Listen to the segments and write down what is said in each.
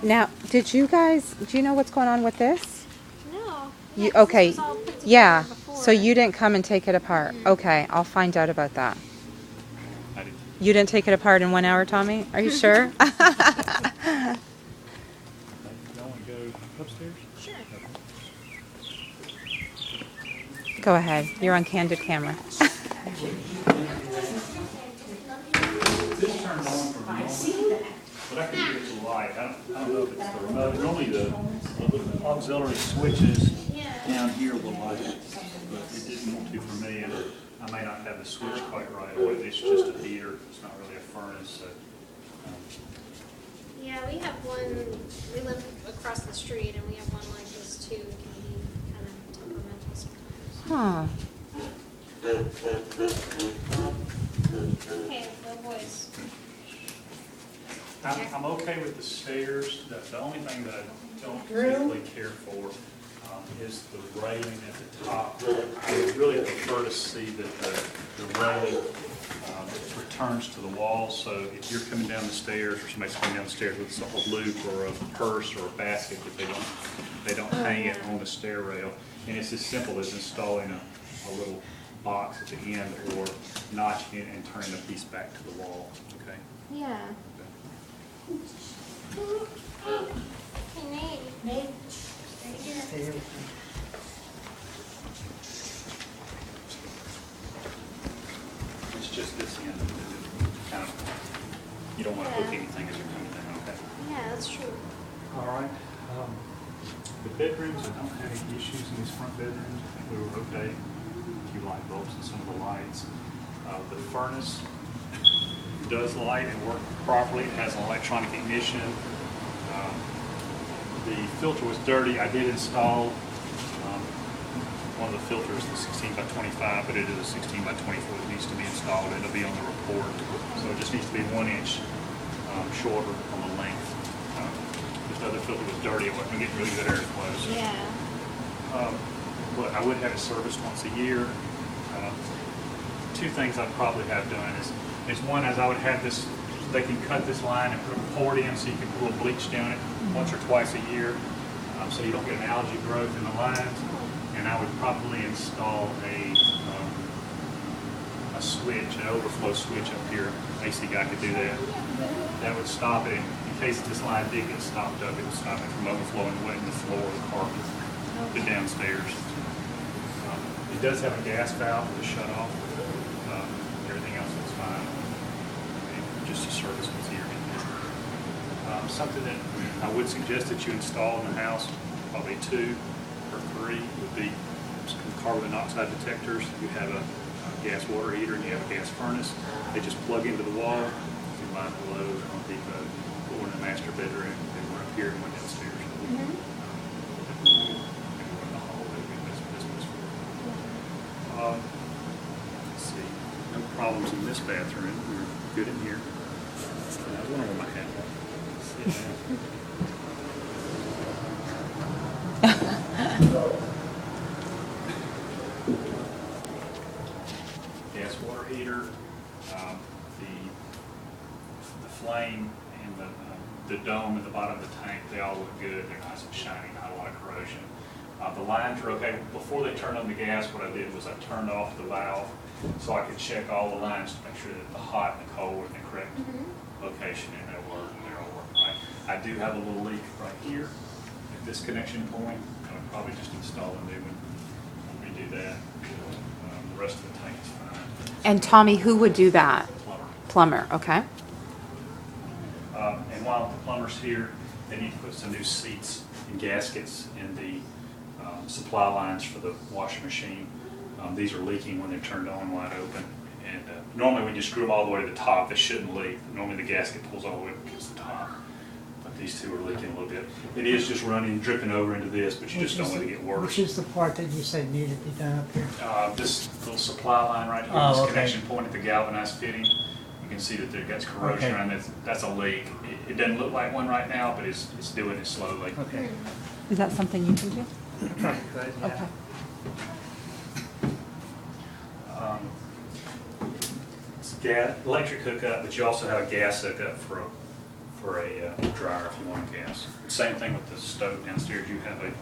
Now, do you know what's going on with this? No. You, 'Cause okay, this was all put together yeah, before. so you didn't come and take it apart. Okay, I'll find out about that. I did. You didn't take it apart in 1 hour, Tommy? Are you sure? You want to go upstairs? Sure. Go ahead. You're on candid camera. This turns on from normal, but I can get it to light. I don't know if it's the remote. Normally the auxiliary switches down here will light it, but it didn't want to for me, and I may not have the switch quite right, or it's just a heater. It's not really a furnace. So, Yeah, we have one. We live across the street, and we have one like this too. It can be kind of temperamental sometimes. Huh. Hey, no voice. I'm okay with the stairs. The only thing that I don't particularly care for is the railing at the top. I would really prefer to see that the railing returns to the wall. So if you're coming down the stairs, or somebody's coming down the stairs with a loop or a purse or a basket, that they don't hang it on the stair rail. And it's as simple as installing a little box at the end, or notching it and turning the piece back to the wall. Okay. Yeah. Hey, Nate. Nate. Right here. It's just this end. Kind of, you don't want to hook anything as you're coming down. Okay. Yeah, that's true. All right. The bedrooms, I don't have any issues in these front bedrooms. I think we were okay. A few light bulbs and some of the lights. The furnace does light and work properly. It has an electronic ignition. The filter was dirty. I did install one of the filters, the 16 by 25, but it is a 16 by 24 that needs to be installed. It'll be on the report. So it just needs to be 1 inch shorter on the length. This other filter was dirty. It wasn't getting really good air flow. So. Yeah. But I would have it serviced once a year. Two things I'd probably have done is one, as I would have this, they can cut this line and put a port in so you can pull bleach down it once or twice a year, so you don't get an algae growth in the lines. And I would probably install a switch, an overflow switch up here. AC guy could do that. That would stop it. In case this line did get stopped up, it would stop it from overflowing and wetting the floor, the carpet, the downstairs. It does have a gas valve to shut off. Everything else is fine. Just a service was here. Something that I would suggest that you install in the house, probably 2 or 3, would be some carbon monoxide detectors. You have a gas water heater and you have a gas furnace. They just plug into the wall. You can buy below on Depot, one in the master bedroom, and one up here and one downstairs. Mm-hmm. Let's see, no problems in this bathroom. We're good in here. I don't know where my hat was. Gas water heater, the flame and the dome at the bottom of the tank, they all look good. They're nice and shiny, not a lot of corrosion. The lines are okay. Before they turned on the gas, what I did was I turned off the valve so I could check all the lines to make sure that the hot and the cold were in the correct location, and they're all working right. I do have a little leak right here at this connection point. I would probably just install a new one and redo that. The rest of the tank is fine. And Tommy, who would do that? Plumber. Plumber, okay. And while the plumber's here, they need to put some new seats and gaskets in the supply lines for the washing machine. These are leaking when they're turned on wide open. And normally when you screw them all the way to the top, they shouldn't leak. Normally the gasket pulls all the way up against the top. But these two are leaking a little bit. It is just running, dripping over into this, but you just don't want it to get worse. Which is the part that you said needed to be done up here? This little supply line right here, Oh, this okay. connection point at the galvanized fitting, you can see that there gets corrosion Okay. around. That's a leak. It doesn't look like one right now, but it's doing it slowly. Okay. Is that something you can do? Probably could, yeah. Okay. It's electric hookup, but you also have a gas hookup for for a dryer if you want gas. Same thing with the stove downstairs. You have a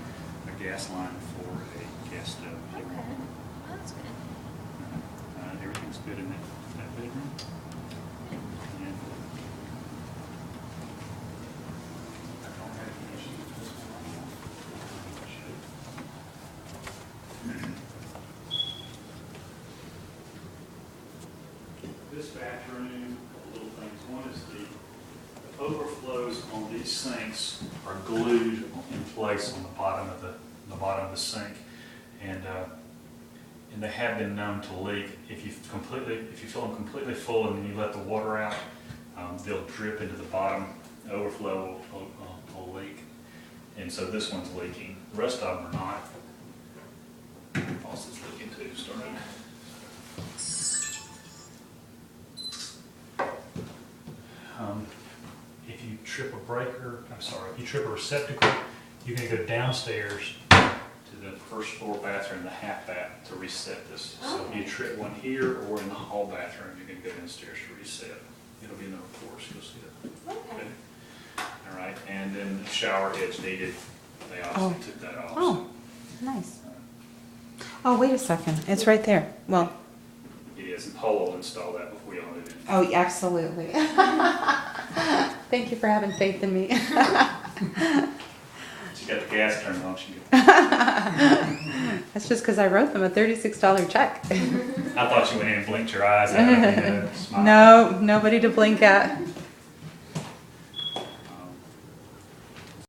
gas line for a gas stove. Okay. Oh, that's good. Everything's good in that bedroom. And I don't have any issues with this one. This bathroom, little things. One is the overflows on these sinks are glued in place on the bottom of the sink, and they have been known to leak. If you fill them completely full and then you let the water out, they'll drip into the bottom. The overflow will leak, and so this one's leaking. The rest of them are not. Faucet's leaking too, starting. If you trip a if you trip a receptacle, you're going to go downstairs to the first floor bathroom, the half bath, to reset this. So if you trip one here or in the hall bathroom, you're going to go downstairs to reset. It'll be in the reports, you'll see it. Okay. All right, and then the shower heads needed, they obviously took that off. Oh, nice. Oh, wait a second. It's right there. Well, It is, and Paul will install that before y'all move in. oh, absolutely. Thank you for having faith in me. She got the gas turned on, she could. That's just because I wrote them a $36 check. I thought you went in and blinked your eyes at it. No, nobody to blink at.